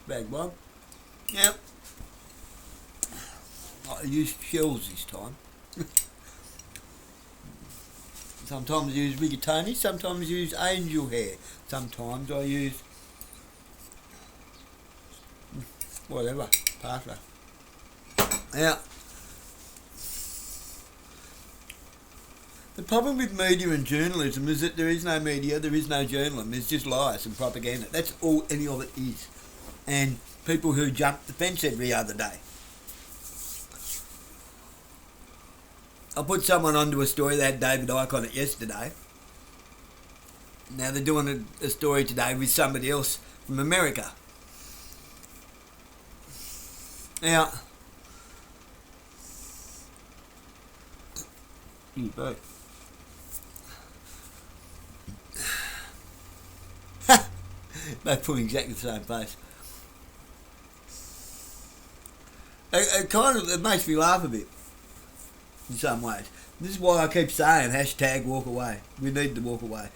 bag Bob. Yep. I used shells this time. Sometimes I use rigatoni, sometimes I use angel hair, sometimes I use whatever, parsley. Now, the problem with media and journalism is that there is no media, there is no journalism, there's just lies and propaganda. That's all any of it is. And people who jump the fence every other day. I put someone onto a story, they had David Icke on it yesterday. Now they're doing a story today with somebody else from America. Now, they put exactly the same face. It makes me laugh a bit. In some ways. This is why I keep saying hashtag walk away. We need to walk away.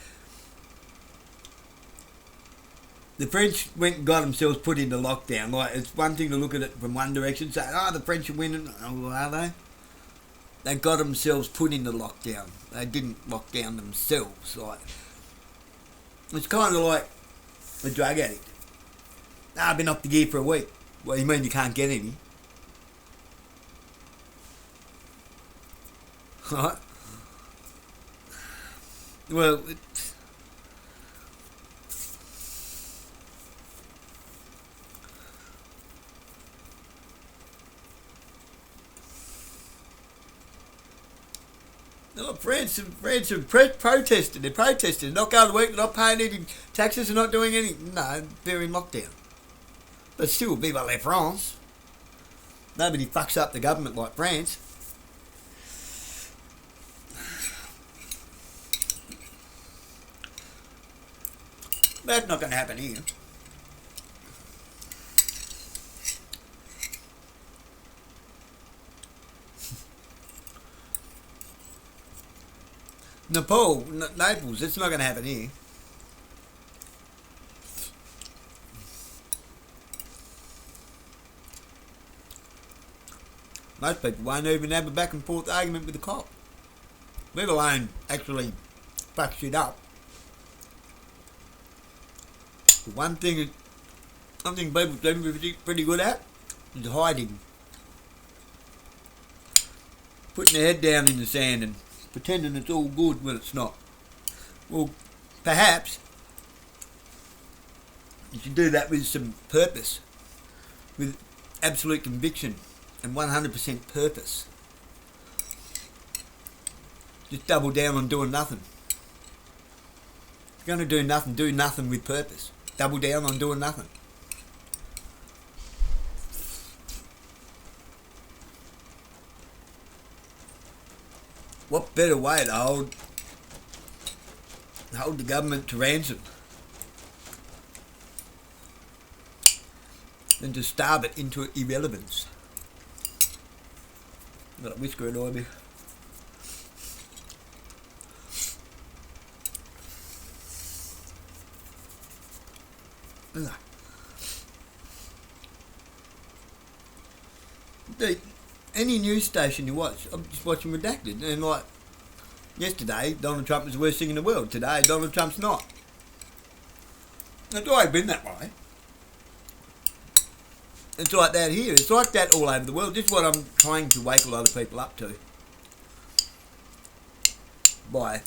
The French went and got themselves put into lockdown. Like, it's one thing to look at it from one direction, say, the French are winning. Oh, are they? They got themselves put into lockdown. They didn't lock down themselves. Like, it's kind of like a drug addict. I've been off the gear for a week. Well, you mean you can't get any? Right. Well, France have protested. They're protesting. They're not going to work. They're not paying any taxes. They're not doing anything. No, they're in lockdown. But still, vive la France. Nobody fucks up the government like France. That's not going to happen here. Naples, it's not going to happen here. Most people won't even have a back and forth argument with the cop, let alone actually fuck shit up. The one thing people seem to be pretty good at is hiding. Putting their head down in the sand and pretending it's all good when it's not. Well, perhaps you should do that with some purpose, with absolute conviction and 100% purpose. Just double down on doing nothing. If you're going to do nothing with purpose. Double down on doing nothing. What better way to hold the government to ransom than to starve it into irrelevance? I've got a whisker annoy me. Any news station you watch, I'm just watching Redacted, and like yesterday, Donald Trump was the worst thing in the world. Today, Donald Trump's not. It's always been that way. It's like that here. It's like that all over the world. This is what I'm trying to wake a lot of people up to by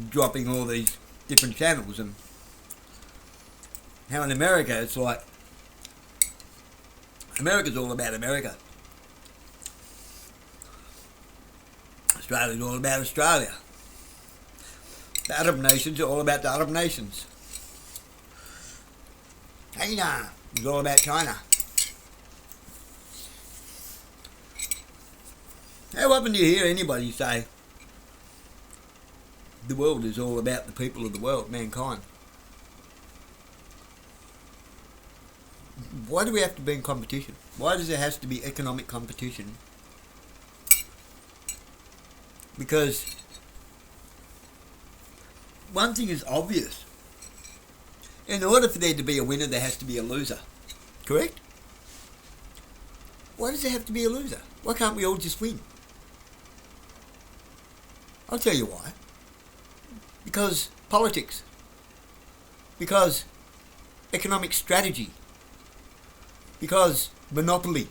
dropping all these different channels, and how in America it's like America's all about America. Australia's all about Australia. The Arab nations are all about the Arab nations. China is all about China. How often do you hear anybody say the world is all about the people of the world, mankind? Why do we have to be in competition? Why does there have to be economic competition? Because one thing is obvious. In order for there to be a winner, there has to be a loser. Correct? Why does there have to be a loser? Why can't we all just win? I'll tell you why. Because politics. Because economic strategy. Because monopoly.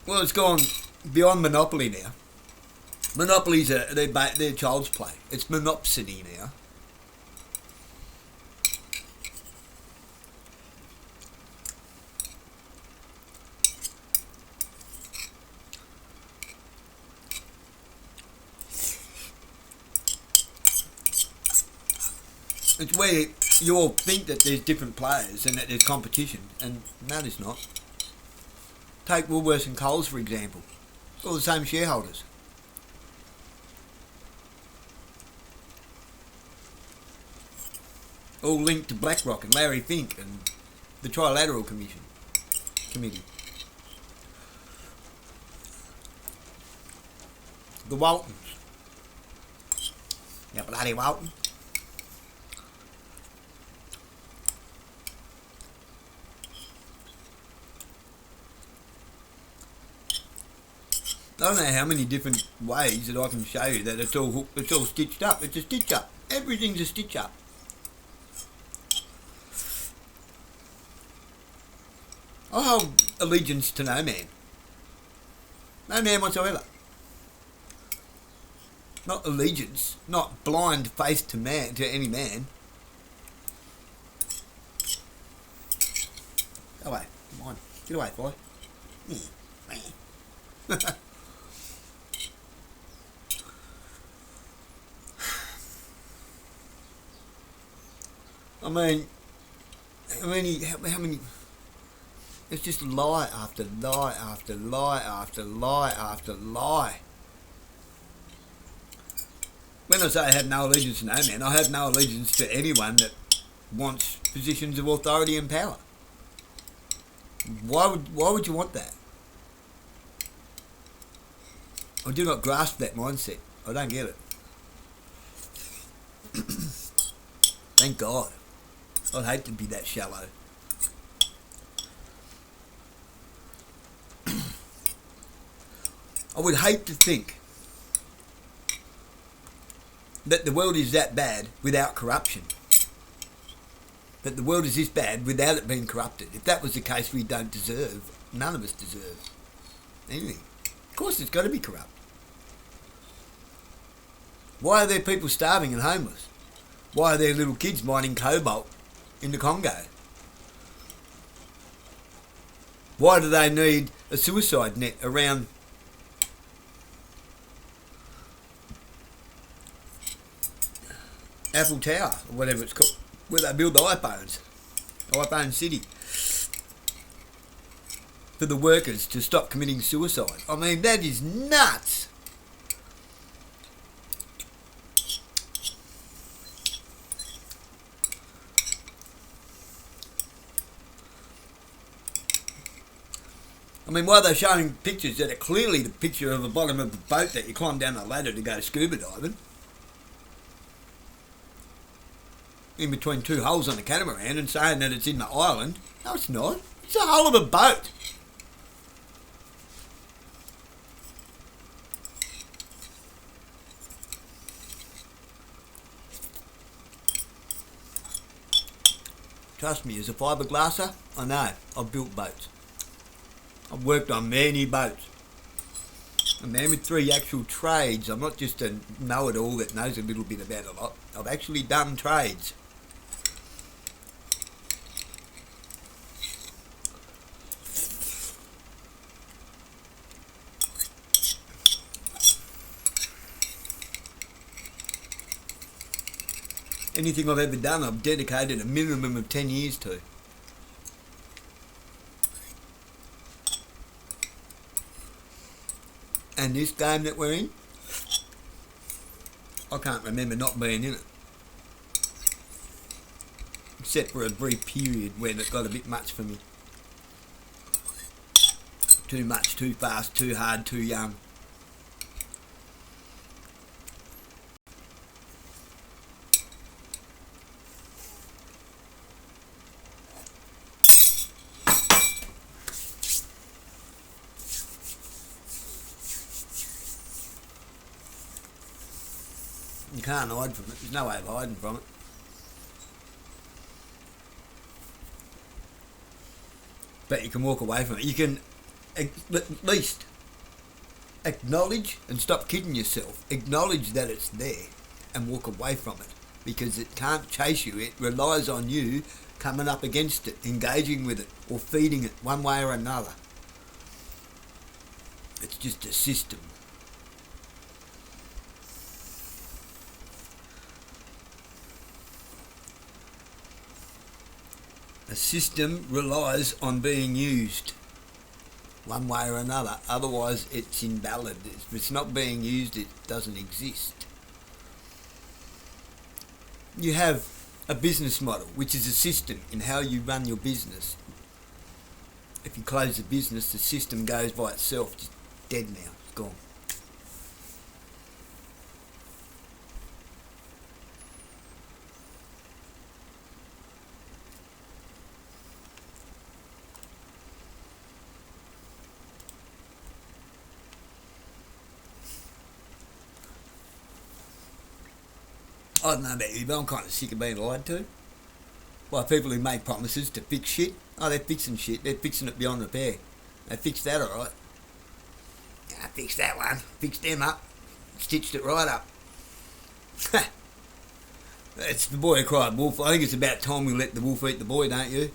Well, it's gone beyond monopoly now. Monopolies are they're child's play. It's monopsony now. It's where you all think that there's different players and that there's competition, and no, there's not. Take Woolworths and Coles, for example. It's all the same shareholders. All linked to BlackRock and Larry Fink and the Trilateral Committee. The Waltons. Yeah, bloody Walton. I don't know how many different ways that I can show you that it's all hooked, it's all stitched up. It's a stitch up. Everything's a stitch up. I hold allegiance to no man. No man whatsoever. Not allegiance, not blind faith to man, to any man. Go away, come on, get away, boy. I mean, how many? It's just lie after lie after lie after lie after lie. When I say I have no allegiance to no man, I have no allegiance to anyone that wants positions of authority and power. Why would you want that? I do not grasp that mindset. I don't get it. Thank God. I'd hate to be that shallow. I would hate to think that the world is that bad without corruption. That the world is this bad without it being corrupted. If that was the case, we don't deserve, none of us deserve anything. Of course it's got to be corrupt. Why are there people starving and homeless? Why are there little kids mining cobalt in the Congo? Why do they need a suicide net around Apple Tower, or whatever it's called, where they build the iPhones, iPhone City, for the workers to stop committing suicide? I mean, that is nuts. I mean, why are they showing pictures that are clearly the picture of the bottom of a boat that you climb down a ladder to go scuba diving? In between two holes on a catamaran, and saying that it's in the island. No, it's not. It's the hull of a boat. Trust me, as a fiberglasser, I know. I've built boats. I've worked on many boats. A man with 3 actual trades. I'm not just a know-it-all that knows a little bit about a lot. I've actually done trades. Anything I've ever done, I've dedicated a minimum of 10 years to. And this game that we're in, I can't remember not being in it. Except for a brief period when it got a bit much for me. Too much, too fast, too hard, too young. can't hide from it. There's no way of hiding from it. But you can walk away from it. You can at least acknowledge and stop kidding yourself. Acknowledge that it's there and walk away from it, because it can't chase you. It relies on you coming up against it, engaging with it, or feeding it one way or another. It's just a system. A system relies on being used one way or another, otherwise it's invalid. If it's not being used, it doesn't exist. You have a business model, which is a system in how you run your business. If you close the business, the system goes by itself, just dead now, it's gone. I don't know about you, but I'm kind of sick of being lied to by people who make promises to fix shit. Oh, they're fixing shit. They're fixing it beyond repair. They fixed that all right. I fixed that one. Fixed them up. Stitched it right up. It's the boy who cried wolf. I think it's about time we let the wolf eat the boy, don't you?